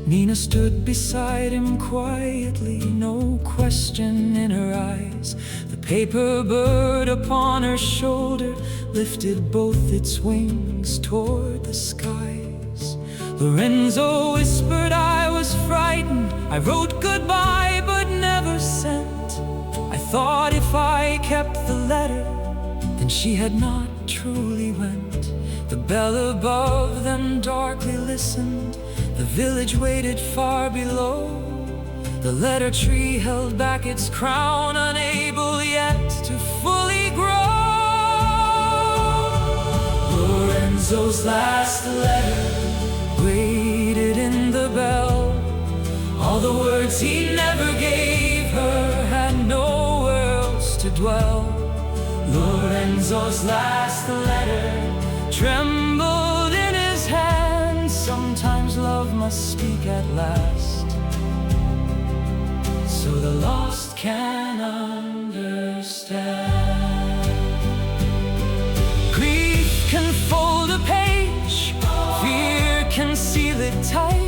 Nina stood beside him quietly, no question in her eyes. The paper bird upon her shoulder lifted both its wings toward the skies. Lorenzo whispered I was frightened. I wrote goodbye but never sent. I thought if I kept the letter, then she had not truly went. The bell above them darkly listened. The village waited far below. The letter tree held back its crown, unable yet to fully grow. Lorenzo's last letter waited in the bell. All the words he never gave her had nowhere else to dwell. Lorenzo's last letter trembled in his hand. Sometimes love must speak at last, so the lost can understand. Grief can fold a page, fear can seal it tight.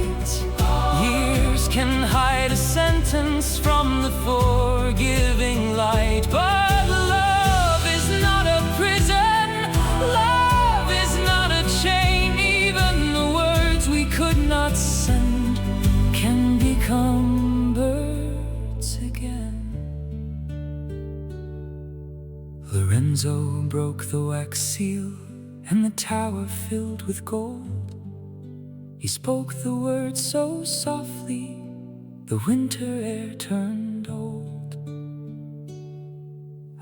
Years can hide a sentence from the forgiving light. But love is not a prison, love is not a chain. Even the words we could not send can become birds again. Lorenzo broke the wax seal, and the tower filled with gold. He spoke the words so softly, the winter air turned old.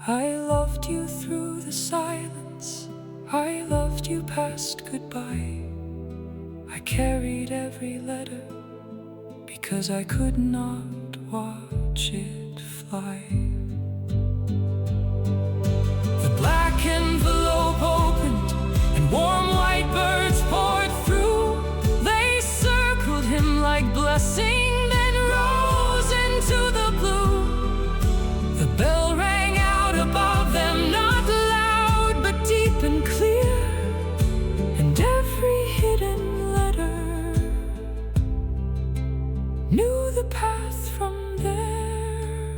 I loved you through the silence, I loved you past goodbye. I carried every letter because I could not watch it fly. The black envelope opened and warm white birds poured through. They circled him like blessing, then rose into the blue. The bell rang out above them, not loud but deep and clear. And every hidden letter knew the path from there.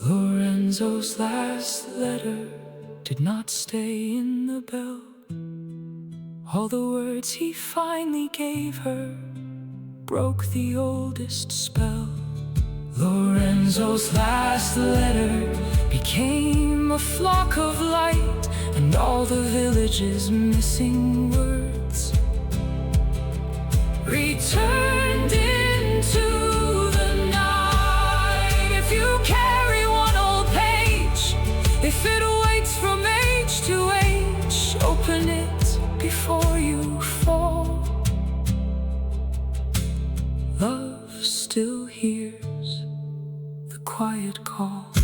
Lorenzo's last letter did not stay in the bell. All the words he finally gave her broke the oldest spell. Lorenzo's last letter became a flock of light, and all the village's missing words returned into the night. If you carry one old page, if it waits from age to age, open it before you fall. Love still hears the quiet call.